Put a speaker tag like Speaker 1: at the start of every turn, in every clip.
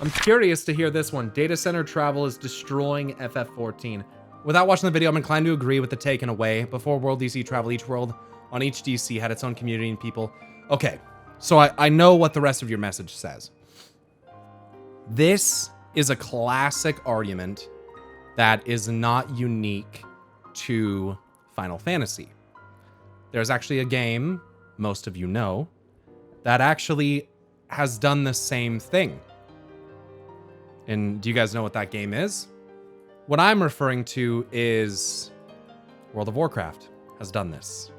Speaker 1: I'm curious to hear this one. Data center travel is destroying FF14. Without watching the video, I'm inclined to agree with the take in a way. Before World DC travel, each world on each DC had its own community and people. Okay, so I know what the rest of your message says. This is a classic argument that is not unique to Final Fantasy. There's actually a game, most of you know, that actually has done the same thing. And do you guys know what that game is? What I'm referring to is World of Warcraft has done this.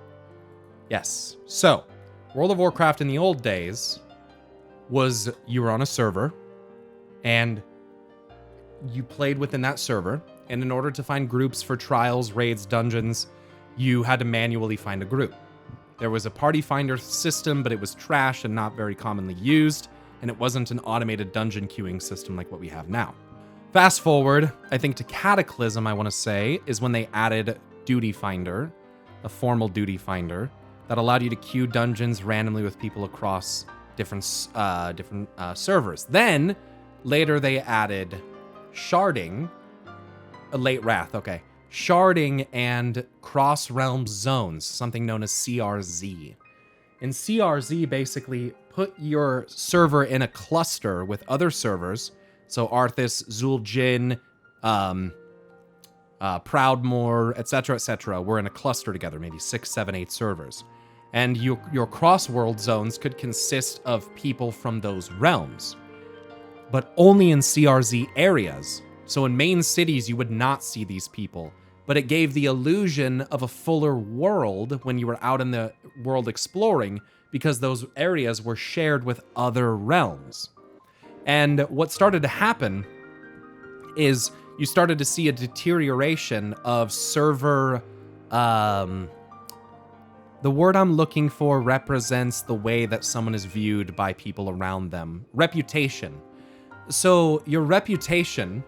Speaker 1: Yes. So, World of Warcraft in the old days was you were on a server and you played within that server. And in order to find groups for trials, raids, dungeons, you had to manually find a group. There was a party finder system, but it was trash and not very commonly used. And it wasn't an automated dungeon queuing system like what we have now. Fast forward, I think to Cataclysm, I want to say, is when they added Duty Finder, a formal Duty Finder, that allowed you to queue dungeons randomly with people across different servers. Then, later they added sharding, late Wrath, okay. Sharding and cross-realm zones, something known as CRZ. And CRZ basically put your server in a cluster with other servers. So Arthas, Zul'Jin, Proudmoore, etc., were in a cluster together, maybe 6, 7, 8 servers. And your cross-world zones could consist of people from those realms, but only in CRZ areas. So in main cities, you would not see these people, but it gave the illusion of a fuller world when you were out in the world exploring, because those areas were shared with other realms. And what started to happen is you started to see a deterioration of server. The word I'm looking for represents the way that someone is viewed by people around them. Reputation. So your reputation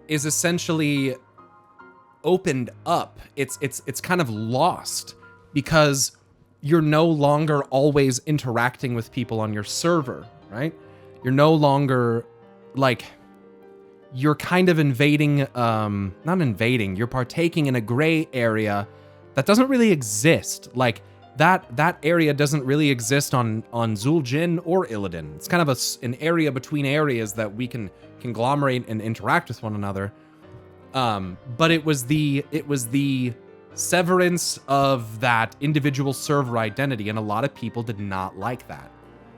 Speaker 1: is essentially opened up. It's kind of lost because you're no longer always interacting with people on your server, right? You're no longer like, you're kind of invading, not invading, you're partaking in a gray area that doesn't really exist. Like that area doesn't really exist on Zul'Jin or Illidan. It's kind of an area between areas that we can conglomerate and interact with one another. But it was the severance of that individual server identity, and a lot of people did not like that.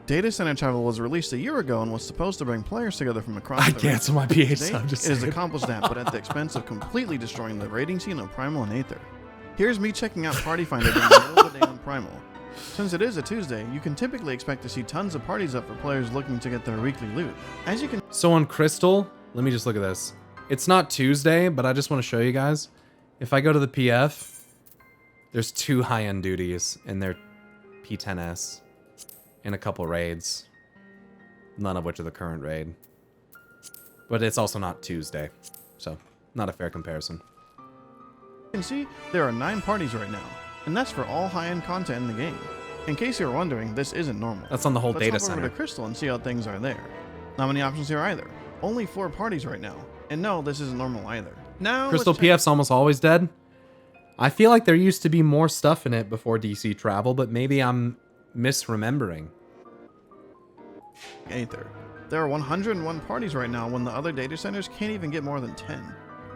Speaker 2: Data Center Travel was released a year ago and was supposed to bring players together from across
Speaker 1: I cancel my PH, so I'm just
Speaker 2: It has accomplished that, but at the expense of completely destroying the raiding scene of Primal and Aether. Here's me checking out Party Finder during the middle of the day on Primal. Since it is a Tuesday, you can typically expect to see tons of parties up for players looking to get their weekly loot. As you can...
Speaker 1: So on Crystal, let me just look at this. It's not Tuesday, but I just want to show you guys. If I go to the PF, there's 2 high-end duties, and they're P10S, and a couple raids. None of which are the current raid. But it's also not Tuesday, so not a fair comparison.
Speaker 2: You can see there are 9 parties right now, and that's for all high-end content in the game. In case you were wondering, this isn't normal.
Speaker 1: That's on the whole data
Speaker 2: Let's hop
Speaker 1: center.
Speaker 2: over to Crystal and see how things are there. Not many options here either. Only 4 parties right now. And no, this isn't normal either. Now
Speaker 1: Crystal PF's almost always dead. I feel like there used to be more stuff in it before DC travel, but maybe I'm misremembering.
Speaker 2: Aether. There are 101 parties right now when the other data centers can't even get more than 10.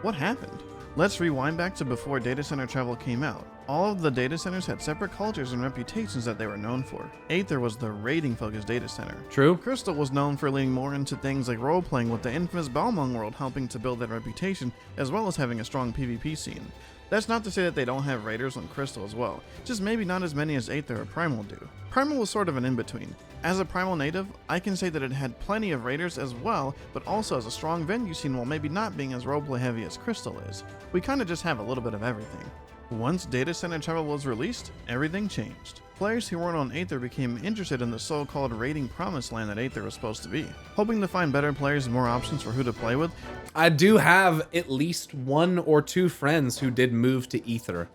Speaker 2: What happened? Let's rewind back to before data center travel came out. All of the data centers had separate cultures and reputations that they were known for. Aether was the raiding-focused data center.
Speaker 1: True.
Speaker 2: Crystal was known for leaning more into things like role-playing, with the infamous Balmung world helping to build that reputation, as well as having a strong PvP scene. That's not to say that they don't have raiders on Crystal as well, just maybe not as many as Aether or Primal do. Primal was sort of an in-between. As a Primal native, I can say that it had plenty of raiders as well, but also has a strong venue scene while maybe not being as roleplay heavy as Crystal is. We kinda just have a little bit of everything. Once Data Center Travel was released, everything changed. Players who weren't on Aether became interested in the so-called raiding promised land that Aether was supposed to be. Hoping to find better players and more options for who to play with,
Speaker 1: I do have at least 1 or 2 friends who did move to Aether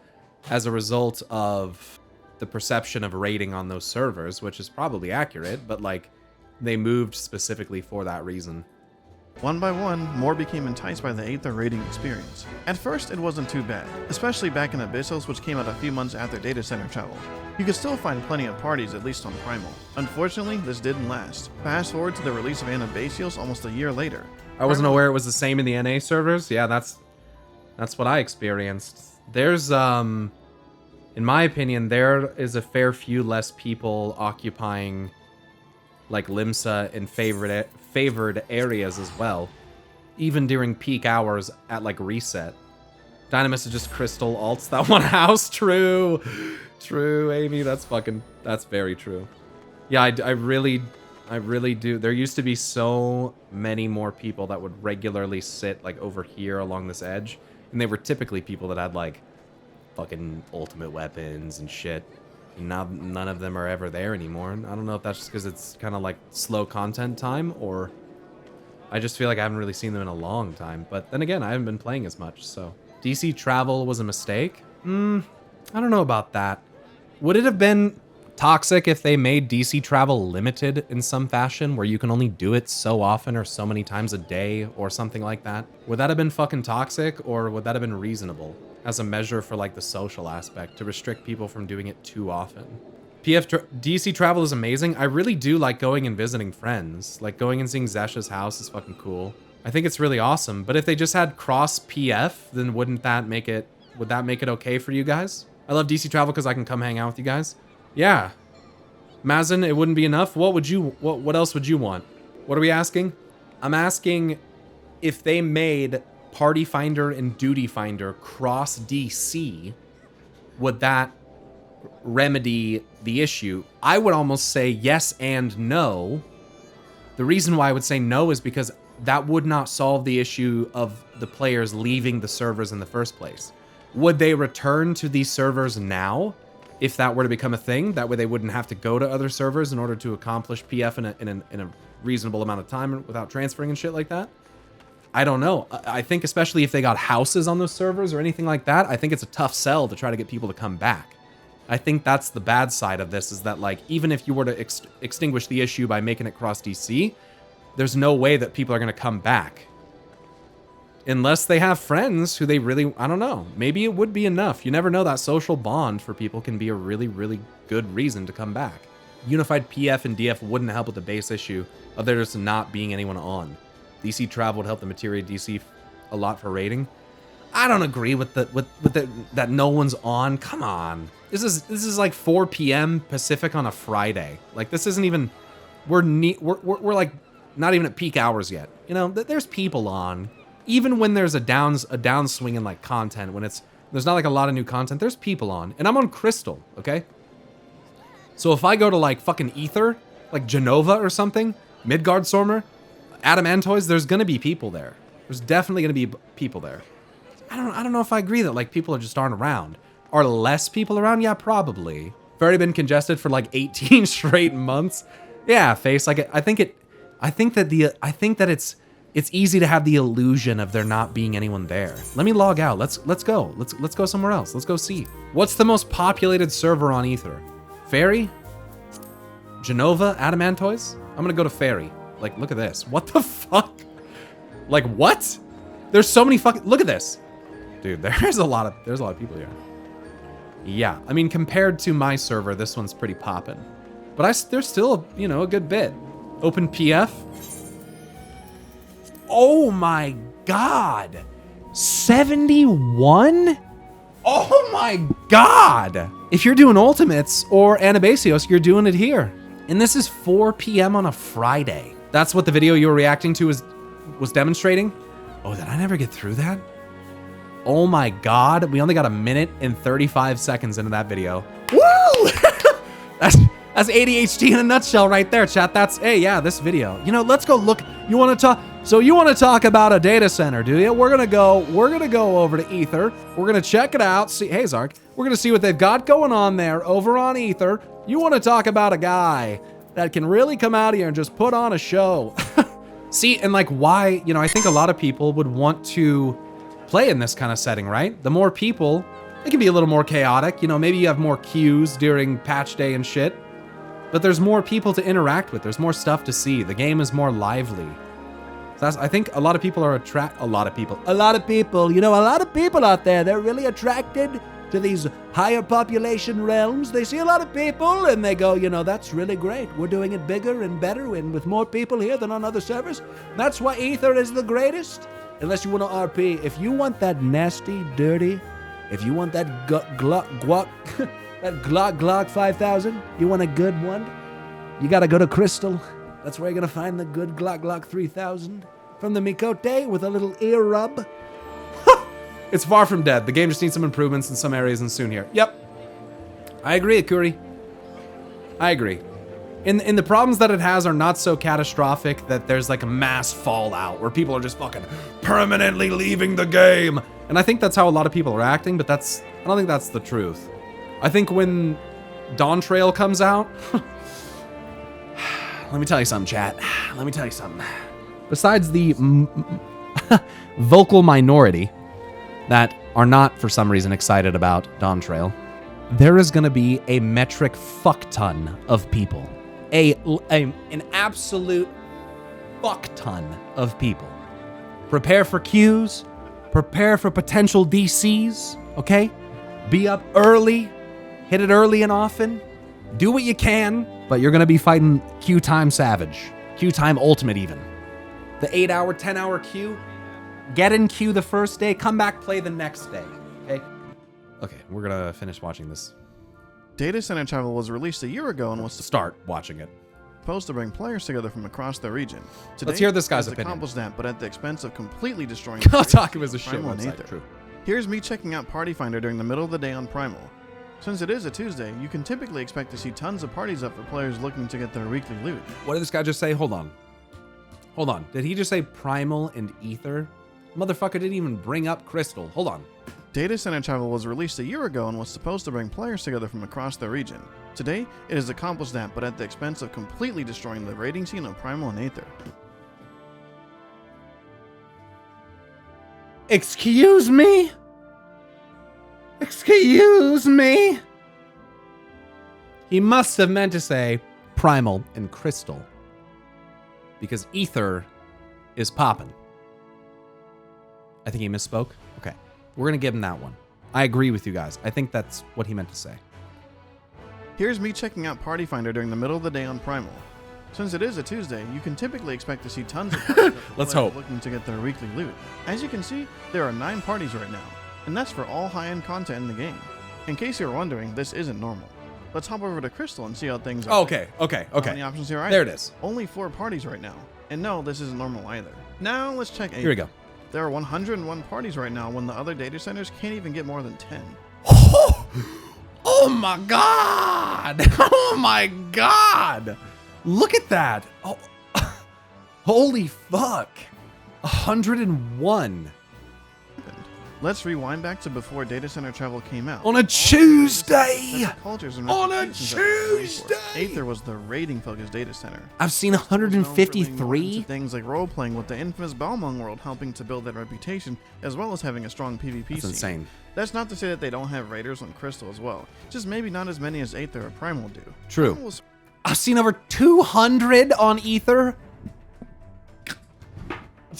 Speaker 1: as a result of the perception of raiding on those servers, which is probably accurate, but like they moved specifically for that reason.
Speaker 2: One by one, more became enticed by the Aether raiding experience. At first, it wasn't too bad, especially back in Abyssos, which came out a few months after Data Center travel. You could still find plenty of parties, at least on Primal. Unfortunately, this didn't last. Fast forward to the release of Anabasios almost a year later.
Speaker 1: I wasn't aware it was the same in the NA servers. Yeah, that's what I experienced. There's, in my opinion, there is a fair few less people occupying, like, Limsa and favored areas as well, even during peak hours at, like, reset. Dynamis is just crystal alts that one house. True, Amy. That's very true. Yeah, I really do. There used to be so many more people that would regularly sit, like, over here along this edge, and they were typically people that had, like, fucking ultimate weapons and shit. And now none of them are ever there anymore. I don't know if that's just because it's kind of like slow content time, or I just feel like I haven't really seen them in a long time. But then again, I haven't been playing as much, so. DC travel was a mistake? I don't know about that. Would it have been toxic if they made DC travel limited in some fashion, where you can only do it so often or so many times a day or something like that? Would that have been fucking toxic, or would that have been reasonable as a measure for, like, the social aspect to restrict people from doing it too often? DC travel is amazing. I really do like going and visiting friends. Like, going and seeing Zesha's house is fucking cool. I think it's really awesome. But if they just had cross PF, then would that make it okay for you guys? I love DC travel because I can come hang out with you guys. Yeah. Mazen, it wouldn't be enough? What else would you want? What are we asking? I'm asking if they made Party Finder and Duty Finder cross DC, would that remedy the issue? I would almost say yes and no. The reason why I would say no is because that would not solve the issue of the players leaving the servers in the first place. Would they return to these servers now if that were to become a thing? That way they wouldn't have to go to other servers in order to accomplish PF in a reasonable amount of time without transferring and shit like that? I don't know. I think especially if they got houses on those servers or anything like that, I think it's a tough sell to try to get people to come back. I think that's the bad side of this, is that, like, even if you were to extinguish the issue by making it cross DC, there's no way that people are going to come back. Unless they have friends who they really, I don't know. Maybe it would be enough. You never know. That social bond for people can be a really, really good reason to come back. Unified PF and DF wouldn't help with the base issue of there just not being anyone on. DC travel would help the materia DC a lot for rating. I don't agree with that no one's on. Come on. This is like 4 p.m. Pacific on a Friday. Like, this isn't even, we're like not even at peak hours yet. You know, there's people on. Even when there's a downswing in, like, content, when there's not like a lot of new content, there's people on. And I'm on Crystal, okay? So if I go to, like, fucking Ether, like Genova or something, Midgard Stormer, Adamantoids, there's gonna be people there. There's definitely gonna be people there. I don't know if I agree that, like, people just aren't around. Are less people around? Yeah, probably. I've already been congested for like 18 straight months. Yeah, Face. Like, I think that it's easy to have the illusion of there not being anyone there. Let me log out. Let's go. Let's go somewhere else. Let's go see. What's the most populated server on Ether? Fairy? Genova? Adamantoids? I'm gonna go to Fairy. Like, look at this. What the fuck? Like, what? There's so many fucking, look at this. Dude, there's a lot of people here. Yeah, I mean, compared to my server, this one's pretty poppin'. But there's still, you know, a good bit. Open PF. Oh my god. 71? Oh my god. If you're doing Ultimates or Anabasios, you're doing it here. And this is 4 p.m. on a Friday. That's what the video you were reacting to was demonstrating? Oh, did I never get through that? Oh my god, we only got 1 minute and 35 seconds into that video. Woo! That's ADHD in a nutshell right there, chat. That's, hey, yeah, this video. You know, let's go look. You want to talk about a data center, do you? We're gonna go over to Ether. We're gonna check it out. See, hey Zark, we're gonna see what they've got going on there over on Ether. You want to talk about a guy that can really come out here and just put on a show. See, and like, why, you know, I think a lot of people would want to play in this kind of setting, right? The more people, it can be a little more chaotic. You know, maybe you have more queues during patch day and shit. but there's more people to interact with. There's more stuff to see. The game is more lively. So I think a lot of people are a lot of people, you know, a lot of people out there, they're really attracted to these higher population realms. They see a lot of people and they go, you know, that's really great. We're doing it bigger and better and with more people here than on other servers. That's why Ether is the greatest. Unless you want to RP. If you want that nasty, dirty, if you want that Glock 5000, you want a good one, you gotta go to Crystal. That's where you're gonna find the good Glock 3000 from the Mikote with a little ear rub. It's far from dead. The game just needs some improvements in some areas and soon here. Yep. I agree, Akuri. I agree. In the problems that it has are not so catastrophic that there's like a mass fallout where people are just fucking permanently leaving the game. And I think that's how a lot of people are acting, but I don't think that's the truth. I think when Dawn Trail comes out, let me tell you something, chat. Let me tell you something. Besides the vocal minority that are not, for some reason, excited about Dawn Trail, there is going to be a metric fuck ton of people. An absolute fuck ton of people. Prepare for queues. Prepare for potential DCs, okay? Be up early. Hit it early and often. Do what you can, but you're going to be fighting queue time savage. Queue time ultimate even. The 8-hour, 10-hour queue. Get in queue the first day. Come back, play the next day, okay? Okay, we're going to finish watching this.
Speaker 2: Data Center Travel was released a year ago and was
Speaker 1: Start watching it.
Speaker 2: supposed to bring players together from across the region. Today,
Speaker 1: Let's hear this guy's
Speaker 2: it's
Speaker 1: opinion.
Speaker 2: accomplished that, but at the expense of completely destroying
Speaker 1: Talking was a shit
Speaker 2: Primal and
Speaker 1: website,
Speaker 2: Aether.
Speaker 1: true.
Speaker 2: Here's me checking out Party Finder during the middle of the day on Primal. Since it is a Tuesday, you can typically expect to see tons of parties up for players looking to get their weekly loot.
Speaker 1: What did this guy just say? Hold on. Hold on. Did he just say Primal and Ether? Motherfucker didn't even bring up Crystal. Hold on.
Speaker 2: Data Center Travel was released a year ago and was supposed to bring players together from across the region. Today, it has accomplished that, but at the expense of completely destroying the raiding scene of Primal and Aether.
Speaker 1: Excuse me? Excuse me? He must have meant to say Primal and Crystal. Because Ether is poppin'. I think he misspoke. Okay. We're going to give him that one. I agree with you guys. I think that's what he meant to say.
Speaker 2: Here's me checking out Party Finder during the middle of the day on Primal. Since it is a Tuesday, you can typically expect to see tons of players
Speaker 1: Let's hope.
Speaker 2: looking to get their weekly loot. As you can see, there are 9 parties right now, and that's for all high-end content in the game. In case you're wondering, this isn't normal. Let's hop over to Crystal and see how things are.
Speaker 1: Okay.
Speaker 2: How many options here are
Speaker 1: There it is.
Speaker 2: Only 4 parties right now. And no, this isn't normal either. Now let's check Aether.
Speaker 1: Here we go.
Speaker 2: There are 101 parties right now when the other data centers can't even get more than 10.
Speaker 1: Oh my god! Oh my god! Look at that! Oh, holy fuck! 101
Speaker 2: Let's rewind back to before Data Center Travel came out.
Speaker 1: on a Tuesday.
Speaker 2: Cultures and
Speaker 1: On a
Speaker 2: reputations that were going for it.
Speaker 1: Tuesday!
Speaker 2: Aether was the raiding-focused data center.
Speaker 1: I've seen
Speaker 2: Known for leaning more
Speaker 1: 153.
Speaker 2: into things like role-playing with the infamous Balmung world helping to build that reputation, as well as having a strong PvP
Speaker 1: That's
Speaker 2: scene.
Speaker 1: insane.
Speaker 2: That's not to say that they don't have raiders on Crystal as well. Just maybe not as many as Aether or Primal do.
Speaker 1: True.
Speaker 2: Primal was
Speaker 1: I've seen over 200 on Ether.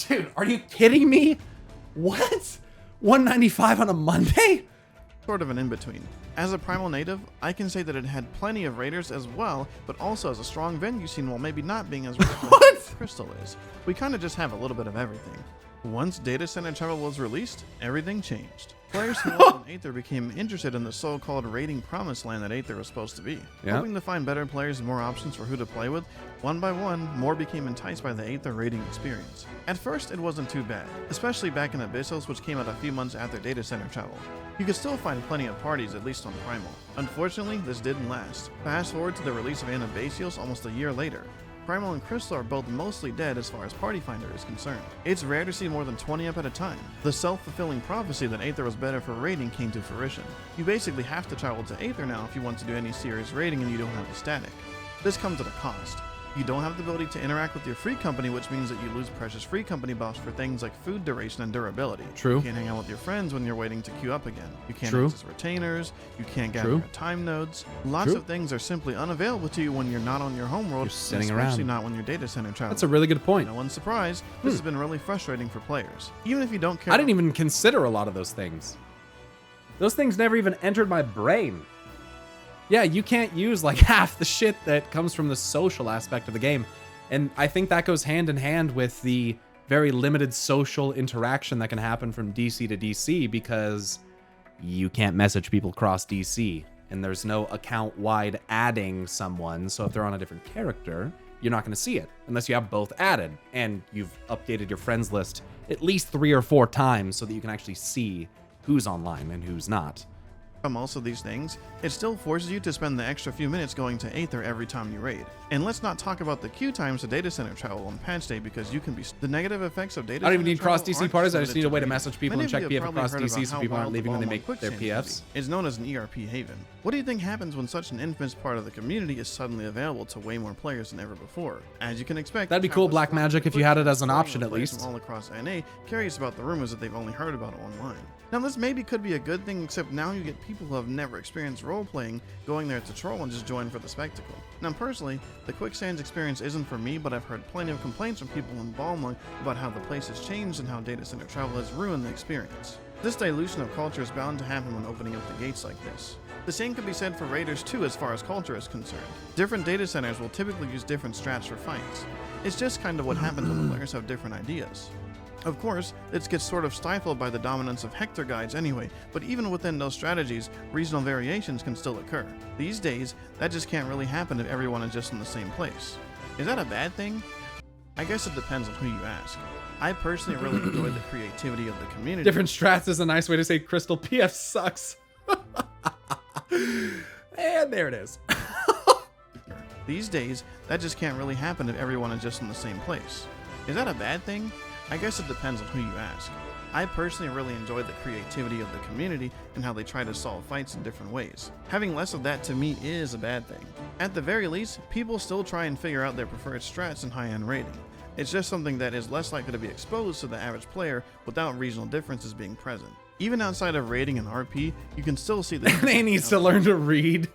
Speaker 1: Dude, are you kidding me? What? 195 on a Monday?
Speaker 2: sort of an in-between. As a Primal native, I can say that it had plenty of raiders as well, but also has a strong venue scene while maybe not being as
Speaker 1: What?
Speaker 2: as Crystal is. We kind of just have a little bit of everything. Once Data Center Travel was released, everything changed. Players who lived on Aether became interested in the so-called raiding promised land that Aether was supposed to be.
Speaker 1: Yeah.
Speaker 2: Hoping to find better players and more options for who to play with, one by one, more became enticed by the Aether raiding experience. At first, it wasn't too bad, especially back in Abyssos, which came out a few months after Data Center Travel. You could still find plenty of parties, at least on Primal. Unfortunately, this didn't last. Fast forward to the release of Anabasios almost a year later. Primal and Crystal are both mostly dead as far as Party Finder is concerned. It's rare to see more than 20 up at a time. The self-fulfilling prophecy that Aether was better for raiding came to fruition. You basically have to travel to Aether now if you want to do any serious raiding and you don't have the static. This comes at a cost. You don't have the ability to interact with your free company, which means that you lose precious free company buffs for things like food duration and durability.
Speaker 1: True.
Speaker 2: You can't hang out with your friends when you're waiting to queue up again. You can't
Speaker 1: True.
Speaker 2: access retainers. You can't gather
Speaker 1: True.
Speaker 2: your time nodes. Lots
Speaker 1: True.
Speaker 2: of things are simply unavailable to you when you're not on your homeworld,
Speaker 1: You're sitting
Speaker 2: especially
Speaker 1: around.
Speaker 2: not when you're data center traveling.
Speaker 1: That's a really good point.
Speaker 2: No one's surprised. This has been really frustrating for players. Even if you don't care.
Speaker 1: I didn't even consider a lot of those things. Those things never even entered my brain. Yeah, you can't use like half the shit that comes from the social aspect of the game. And I think that goes hand in hand with the very limited social interaction that can happen from DC to DC because you can't message people across DC. And there's no account-wide adding someone. So if they're on a different character, you're not going to see it unless you have both added. And you've updated your friends list at least 3 or 4 times so that you can actually see who's online and who's not.
Speaker 2: Most of these things, it still forces you to spend the extra few minutes going to Aether every time you raid. And let's not talk about the queue times to data center travel on patch day because you can be the negative effects of data
Speaker 1: I don't even
Speaker 2: center
Speaker 1: need cross
Speaker 2: travel
Speaker 1: DC
Speaker 2: aren't
Speaker 1: parties. I
Speaker 2: limited
Speaker 1: just need a way to
Speaker 2: raiding.
Speaker 1: message people
Speaker 2: Many
Speaker 1: and check
Speaker 2: of you
Speaker 1: PF
Speaker 2: have probably
Speaker 1: across
Speaker 2: heard about
Speaker 1: DC so
Speaker 2: how
Speaker 1: people aren't
Speaker 2: wild
Speaker 1: leaving
Speaker 2: the
Speaker 1: when they
Speaker 2: Balmung
Speaker 1: make their
Speaker 2: quicksand
Speaker 1: PFs.
Speaker 2: community is known as an ERP haven. What do you think happens when such an infamous part of the community is suddenly available to way more players than ever before? As you can expect,
Speaker 1: That'd be cool, Black Magic, if you had it as an option at least.
Speaker 2: All across NA curious about the rumors that they've only heard about online. Now this maybe could be a good thing, except now you get people who have never experienced role-playing going there to troll and just join for the spectacle. Now personally, the Quicksands experience isn't for me, but I've heard plenty of complaints from people in Balmung about how the place has changed and how data center travel has ruined the experience. This dilution of culture is bound to happen when opening up the gates like this. The same could be said for raiders too as far as culture is concerned. Different data centers will typically use different strats for fights. It's just kind of what happens when the players have different ideas. Of course, this gets sort of stifled by the dominance of Hector guides anyway, but even within those strategies, regional variations can still occur. These days, that just can't really happen if everyone is just in the same place. Is that a bad thing? I guess it depends on who you ask. I personally really enjoy the creativity of the community.
Speaker 1: Different strats is a nice way to say Crystal PF sucks. And there it is.
Speaker 2: These days, that just can't really happen if everyone is just in the same place. Is that a bad thing? I guess it depends on who you ask. I personally really enjoy the creativity of the community and how they try to solve fights in different ways. Having less of that to me is a bad thing. At the very least, people still try and figure out their preferred strats in high-end raiding. It's just something that is less likely to be exposed to the average player without regional differences being present. Even outside of raiding and RP, you can still see the
Speaker 1: They needs to learn to read.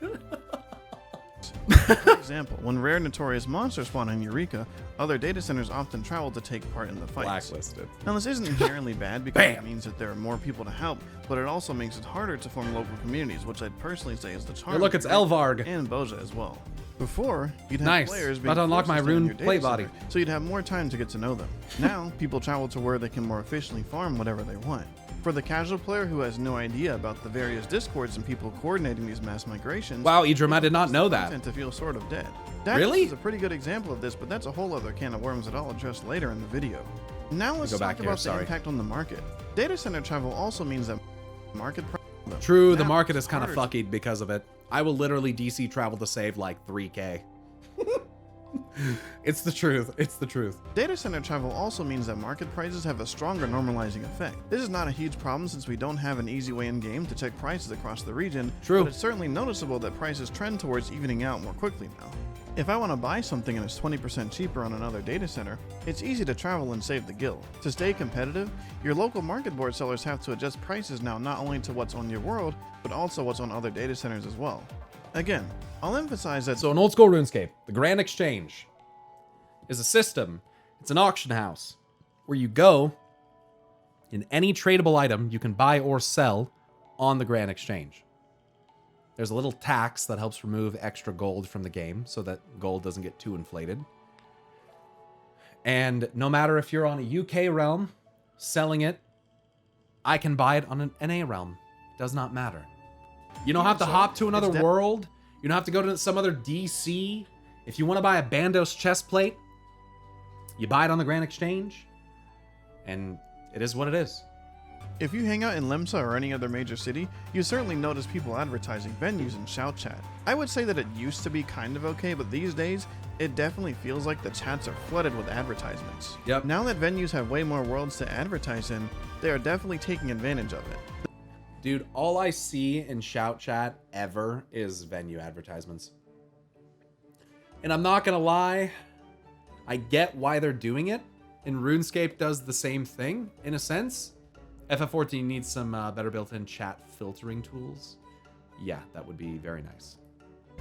Speaker 2: For example, when rare notorious monsters spawn in Eureka, other data centers often travel to take part in the fights.
Speaker 1: Blacklisted.
Speaker 2: Now this isn't inherently bad because it
Speaker 1: Bam!
Speaker 2: means that there are more people to help, but it also makes it harder to form local communities, which I'd personally say is the charm.
Speaker 1: Hey, look,
Speaker 2: of
Speaker 1: it's
Speaker 2: Eureka
Speaker 1: Elvarg.
Speaker 2: and Boja as well. Before, you'd have
Speaker 1: Nice.
Speaker 2: players
Speaker 1: About
Speaker 2: being
Speaker 1: to unlock
Speaker 2: forced
Speaker 1: my
Speaker 2: stay in
Speaker 1: rune
Speaker 2: your data
Speaker 1: plate body.
Speaker 2: center, so you'd have more time to get to know them. Now, people travel to where they can more efficiently farm whatever they want. For the casual player who has no idea about the various discords and people coordinating these mass migrations,
Speaker 1: Wow, Idrim, I did not know that.
Speaker 2: tend to feel sort of dead. Dax
Speaker 1: Really?
Speaker 2: is a pretty good example of this, but that's a whole other can of worms that I'll address later in the video. Now let's
Speaker 1: Go
Speaker 2: talk
Speaker 1: back here,
Speaker 2: about the
Speaker 1: sorry.
Speaker 2: impact on the market. Data center travel also means that market price.
Speaker 1: True, the
Speaker 2: Now,
Speaker 1: market
Speaker 2: it's
Speaker 1: is kind of
Speaker 2: harder to-
Speaker 1: fucking because of it. I will literally DC travel to save like 3K. It's the truth. It's the truth.
Speaker 2: Data center travel also means that market prices have a stronger normalizing effect. This is not a huge problem since we don't have an easy way in game to check prices across the region,
Speaker 1: True.
Speaker 2: but it's certainly noticeable that prices trend towards evening out more quickly now. If I want to buy something and it's 20% cheaper on another data center, it's easy to travel and save the guild. To stay competitive, your local market board sellers have to adjust prices now not only to what's on your world, but also what's on other data centers as well. Again, I'll emphasize that
Speaker 1: So in old school RuneScape, the Grand Exchange is a system. It's an auction house where you go in any tradable item you can buy or sell on the Grand Exchange. There's a little tax that helps remove extra gold from the game so that gold doesn't get too inflated. And no matter if you're on a UK realm selling it, I can buy it on an NA realm. Does not matter. You don't have to
Speaker 2: So,
Speaker 1: hop to another
Speaker 2: it's
Speaker 1: world. You don't have to go to some other DC. If you want to buy a Bandos chest plate, you buy it on the Grand Exchange, and it is what it is.
Speaker 2: if you hang out in Lemsa or any other major city, you certainly notice people advertising venues in shout chat. I would say that it used to be kind of okay, but these days, it definitely feels like the chats are flooded with advertisements.
Speaker 1: Yep.
Speaker 2: Now that venues have way more worlds to advertise in, they are definitely taking advantage of it.
Speaker 1: Dude, all I see in shout chat ever is venue advertisements. And I'm not gonna lie, I get why they're doing it, and RuneScape does the same thing in a sense. FF14 needs some better built-in chat filtering tools. Yeah, that would be very nice.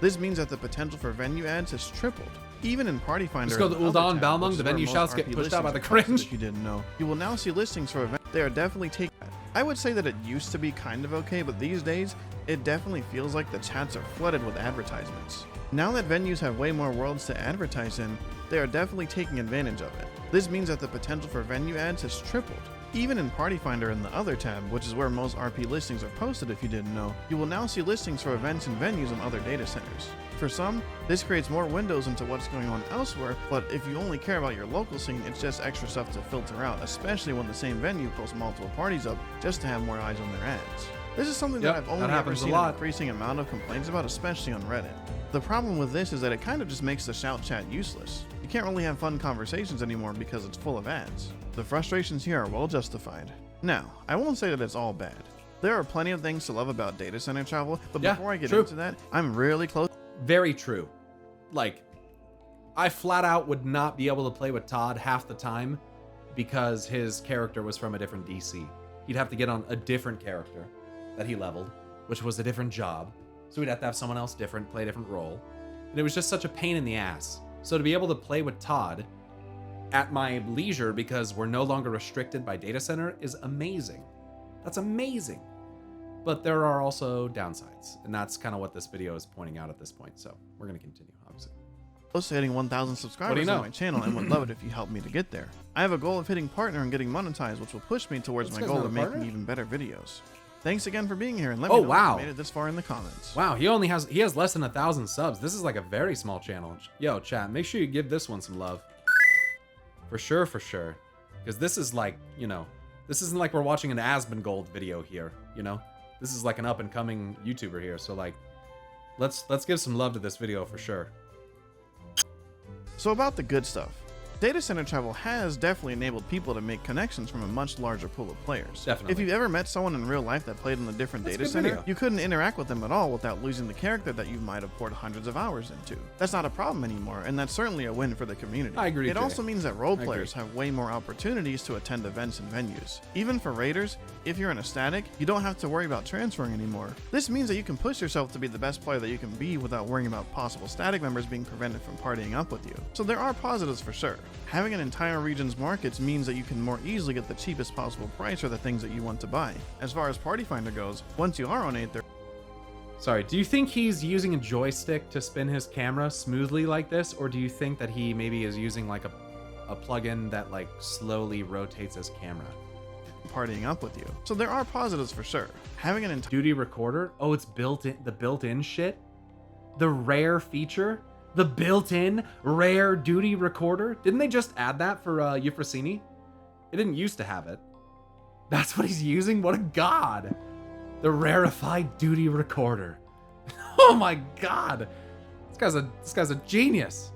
Speaker 2: This means that the potential for venue ads has tripled. Even in Party Finder,
Speaker 1: Let's go to Ul'dah, Balmung. The venue shouts get pushed out by the cringe.
Speaker 2: If you didn't know, you will now see listings for events. They are definitely taking. I would say that it used to be kind of okay, but these days, it definitely feels like the chats are flooded with advertisements. Now that venues have way more worlds to advertise in, they are definitely taking advantage of it. This means that the potential for venue ads has tripled. Even in Party Finder in the Other tab, which is where most RP listings are posted if you didn't know, you will now see listings for events and venues on other data centers. For some, this creates more windows into what's going on elsewhere, but if you only care about your local scene, it's just extra stuff to filter out, especially when the same venue posts multiple parties up just to have more eyes on their ads. This is something that I've only ever seen an increasing amount of complaints about, especially on Reddit. The problem with this is that it kind of just makes the shout chat useless. You can't really have fun conversations anymore because it's full of ads. The frustrations here are well justified. Now, I won't say that it's all bad. There are plenty of things to love about data center travel, but before I get into that, I'm really close.
Speaker 1: Very true. Like, I flat out would not be able to play with Todd half the time because his character was from a different DC. He'd have to get on a different character that he leveled, which was a different job. So we'd have to have someone else different, play a different role. And it was just such a pain in the ass. So to be able to play with Todd at my leisure because we're no longer restricted by data center is amazing. That's amazing. But there are also downsides, and that's kind of what this video is pointing out at this point. So we're going to continue, obviously.
Speaker 2: Close to hitting 1,000 subscribers on my channel and would love it if you helped me to get there. I have a goal of hitting partner and getting monetized, which will push me towards my goal of making even better videos. Thanks again for being here, and let me know if you made it this far in the comments.
Speaker 1: Wow, he has less than 1,000 subs. This is like a very small channel. Yo, chat, make sure you give this one some love. For sure, for sure. Because this is like, you know, this isn't like we're watching an Asmongold video here, you know? This is like an up-and-coming YouTuber here, so like, let's give some love to this video for sure.
Speaker 2: So about the good stuff. Data center travel has definitely enabled people to make connections from a much larger pool of players.
Speaker 1: Definitely.
Speaker 2: If you've ever met someone in real life that played in a different data center, you couldn't interact with them at all without losing the character that you might have poured hundreds of hours into. That's not a problem anymore, and that's certainly a win for the community.
Speaker 1: I agree.
Speaker 2: It also means that role players have way more opportunities to attend events and venues. Even for raiders, if you're in a static, you don't have to worry about transferring anymore. This means that you can push yourself to be the best player that you can be without worrying about possible static members being prevented from partying up with you. So there are positives for sure. Having an entire region's markets means that you can more easily get the cheapest possible price for the things that you want to buy. As far as Party Finder goes, once you are on 8,
Speaker 1: Sorry, do you think he's using a joystick to spin his camera smoothly like this, or do you think that he maybe is using like a plugin that like slowly rotates his camera?
Speaker 2: Partying up with you. So there are positives for sure. Having an entire
Speaker 1: duty recorder? Oh, it's built-in, the built-in shit? The rare feature? The built-in rare duty recorder? Didn't they just add that for Euphrosyne? It didn't used to have it. That's what he's using? What a god! The rarefied duty recorder. Oh my god! This guy's a genius.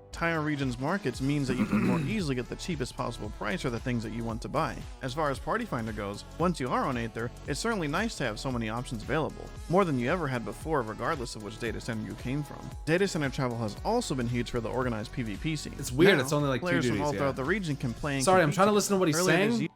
Speaker 2: Entire region's markets means that you can more easily get the cheapest possible price for the things that you want to buy. As far as Party Finder goes, once you are on Aether, it's certainly nice to have so many options available, more than you ever had before regardless of which data center you came from. Data center travel has also been huge for the organized PvP scene.
Speaker 1: It's weird,
Speaker 2: now,
Speaker 1: it's only like 2 duties,
Speaker 2: players from all throughout the region can play and
Speaker 1: Sorry, I'm
Speaker 2: compete
Speaker 1: trying to listen to what he's
Speaker 2: together.
Speaker 1: saying,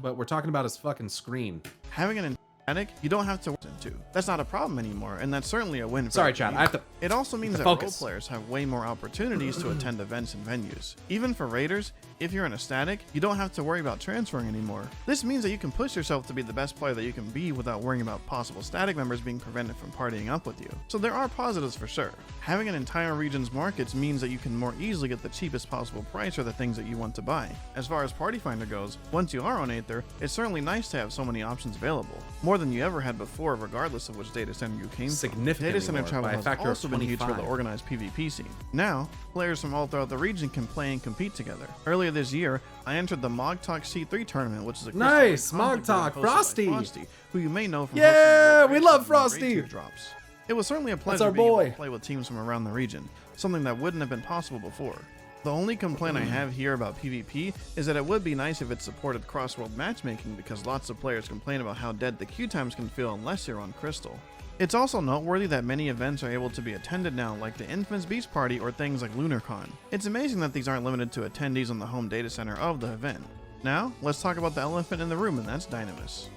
Speaker 1: but we're talking about his fucking screen.
Speaker 2: Having an static, you don't have to work into. That's not a problem anymore, and that's certainly a win for
Speaker 1: Sorry,
Speaker 2: the
Speaker 1: chat,
Speaker 2: community.
Speaker 1: I have to
Speaker 2: It also means that
Speaker 1: focus.
Speaker 2: role players have way more opportunities to attend events and venues. Even for raiders, if you're in a static, you don't have to worry about transferring anymore. This means that you can push yourself to be the best player that you can be without worrying about possible static members being prevented from partying up with you. So there are positives for sure. Having an entire region's markets means that you can more easily get the cheapest possible price for the things that you want to buy. As far as Party Finder goes, once you are on Aether, it's certainly nice to have so many options available, more than you ever had before regardless of which data center you came from.
Speaker 1: Significantly
Speaker 2: Data center
Speaker 1: more,
Speaker 2: travel
Speaker 1: by a
Speaker 2: has
Speaker 1: factor of
Speaker 2: also been huge for the
Speaker 1: 25.
Speaker 2: organized PvP scene. Now, players from all throughout the region can play and compete together. Earlier this year, I entered the Mog Talk C3 tournament, which is a
Speaker 1: Nice! Mog Talk,
Speaker 2: hosted by
Speaker 1: Frosty!
Speaker 2: who you may know from
Speaker 1: Yeah,
Speaker 2: hosting
Speaker 1: we
Speaker 2: the
Speaker 1: love
Speaker 2: Raid
Speaker 1: Frosty!
Speaker 2: 2 drops. It was certainly a
Speaker 1: That's
Speaker 2: pleasure
Speaker 1: our
Speaker 2: being able
Speaker 1: boy.
Speaker 2: to play with teams from around the region, something that wouldn't have been possible before. The only complaint I have here about PvP is that it would be nice if it supported cross-world matchmaking because lots of players complain about how dead the queue times can feel unless you're on Crystal. It's also noteworthy that many events are able to be attended now, like the Infamous Beach Party or things like LunarCon. It's amazing that these aren't limited to attendees on the home data center of the event. Now, let's talk about the elephant in the room, and that's Dynamis.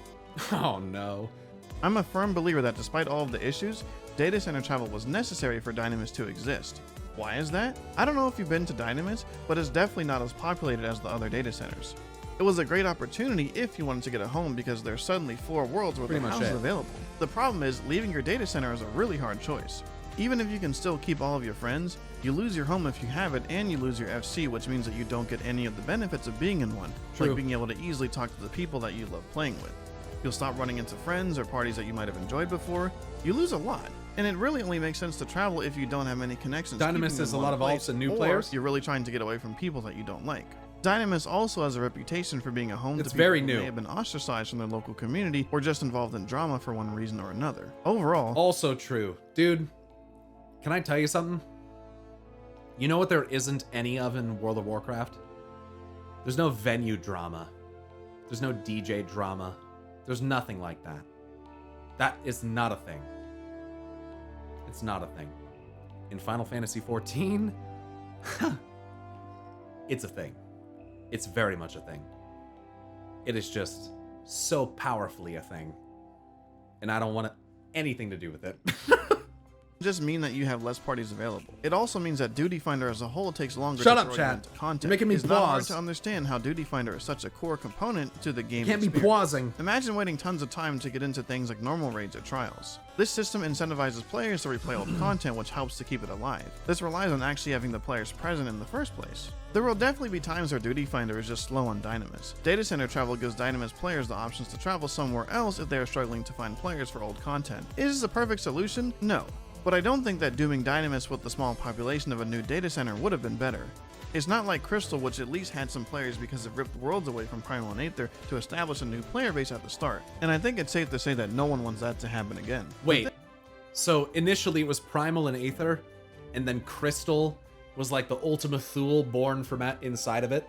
Speaker 1: Oh no.
Speaker 2: I'm a firm believer that despite all of the issues, data center travel was necessary for Dynamis to exist. Why is that? I don't know if you've been to Dynamis, but it's definitely not as populated as the other data centers. It was a great opportunity if you wanted to get a home because there's suddenly 4 worlds worth of houses available. The problem is, leaving your data center is a really hard choice. Even if you can still keep all of your friends, you lose your home if you have it, and you lose your FC, which means that you don't get any of the benefits of being in one, like being able to easily talk to the people that you love playing with. You'll stop running into friends or parties that you might have enjoyed before. You lose a lot. And it really only makes sense to travel if you don't have many connections.
Speaker 1: Dynamis is a lot of alts and new players.
Speaker 2: You're really trying to get away from people that you don't like. Dynamis also has a reputation for being a home to people
Speaker 1: very
Speaker 2: who
Speaker 1: new.
Speaker 2: may have been ostracized from their local community or just involved in drama for one reason or another. Overall,
Speaker 1: also true. Dude, can I tell you something? You know what there isn't any of in World of Warcraft? There's no venue drama. There's no DJ drama. There's nothing like that. That is not a thing. It's not a thing. In Final Fantasy XIV, it's a thing. It's very much a thing. It is just so powerfully a thing. And I don't want anything to do with it.
Speaker 2: just mean that you have less parties available. It also means that Duty Finder as a whole takes longer
Speaker 1: Shut
Speaker 2: to
Speaker 1: up,
Speaker 2: throw
Speaker 1: chat.
Speaker 2: you into content.
Speaker 1: You're making me
Speaker 2: It's not hard
Speaker 1: pause.
Speaker 2: to understand how Duty Finder is such a core component to the game
Speaker 1: Can't be
Speaker 2: experience.
Speaker 1: pausing.
Speaker 2: Imagine waiting tons of time to get into things like normal raids or trials. This system incentivizes players to replay old content, which helps to keep it alive. This relies on actually having the players present in the first place. There will definitely be times where Duty Finder is just slow on Dynamis. Data Center travel gives Dynamis players the options to travel somewhere else if they are struggling to find players for old content. Is this a perfect solution? No. But I don't think that dooming Dynamis with the small population of a new data center would have been better. It's not like Crystal, which at least had some players because it ripped worlds away from Primal and Aether to establish a new player base at the start. And I think it's safe to say that no one wants that to happen again.
Speaker 1: Wait, so initially it was Primal and Aether, and then Crystal was like the Ultima Thule born from inside of it.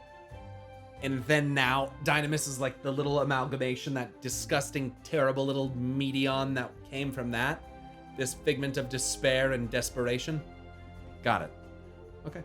Speaker 1: And then now Dynamis is like the little amalgamation, that disgusting, terrible little medion that came from that. This figment of despair and desperation. Got it. Okay.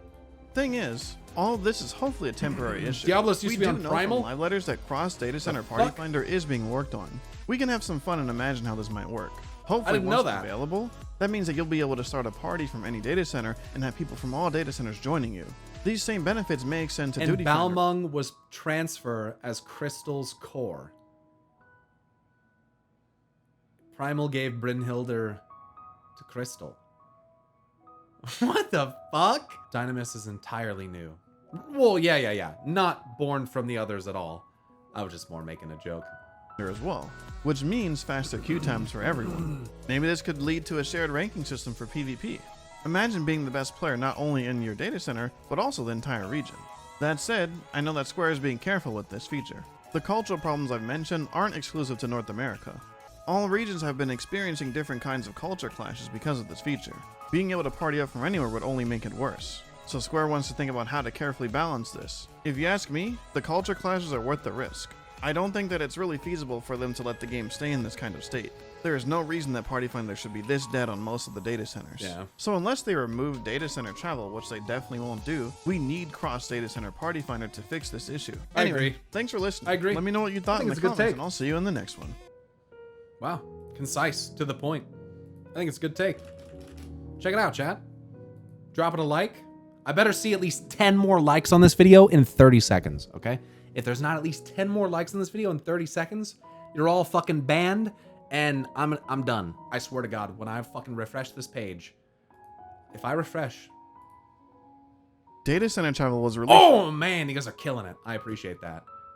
Speaker 2: Thing is, all of this is hopefully a temporary issue.
Speaker 1: Diablos used to be on
Speaker 2: know
Speaker 1: Primal?
Speaker 2: from live letters that cross data center party finder is being worked on. We can have some fun and imagine how this might work. Hopefully,
Speaker 1: didn't know
Speaker 2: once
Speaker 1: that.
Speaker 2: it's available, that means that you'll be able to start a party from any data center and have people from all data centers joining you. These same benefits may extend to
Speaker 1: And
Speaker 2: Duty Finder.
Speaker 1: Balmung was transfer as Crystal's core. Primal gave Brynhilder to Crystal. What the fuck? Dynamis is entirely new. Well, yeah. Not born from the others at all. I was just more making a joke.
Speaker 2: As well, which means faster queue times for everyone. Maybe this could lead to a shared ranking system for PvP. Imagine being the best player not only in your data center, but also the entire region. That said, I know that Square is being careful with this feature. The cultural problems I've mentioned aren't exclusive to North America. All regions have been experiencing different kinds of culture clashes because of this feature. Being able to party up from anywhere would only make it worse. So Square wants to think about how to carefully balance this. If you ask me, the culture clashes are worth the risk. I don't think that it's really feasible for them to let the game stay in this kind of state. There is no reason that Party Finder should be this dead on most of the data centers.
Speaker 1: Yeah.
Speaker 2: So unless they remove data center travel, which they definitely won't do, we need cross data center Party Finder to fix this issue.
Speaker 1: I
Speaker 2: Anyway,
Speaker 1: agree.
Speaker 2: Thanks for listening.
Speaker 1: I agree.
Speaker 2: Let me know what you thought in the
Speaker 1: it's a good
Speaker 2: comments,
Speaker 1: take.
Speaker 2: and I'll see you in the next one.
Speaker 1: Wow. Concise, to the point. I think it's a good take. Check it out, chat. Drop it a like. I better see at least 10 more likes on this video in 30 seconds, okay? If there's not at least 10 more likes on this video in 30 seconds, you're all fucking banned, and I'm done. I swear to God, when I fucking refresh this page, if I refresh...
Speaker 2: Data center travel was released.
Speaker 1: Oh, man, you guys are killing it. I appreciate that.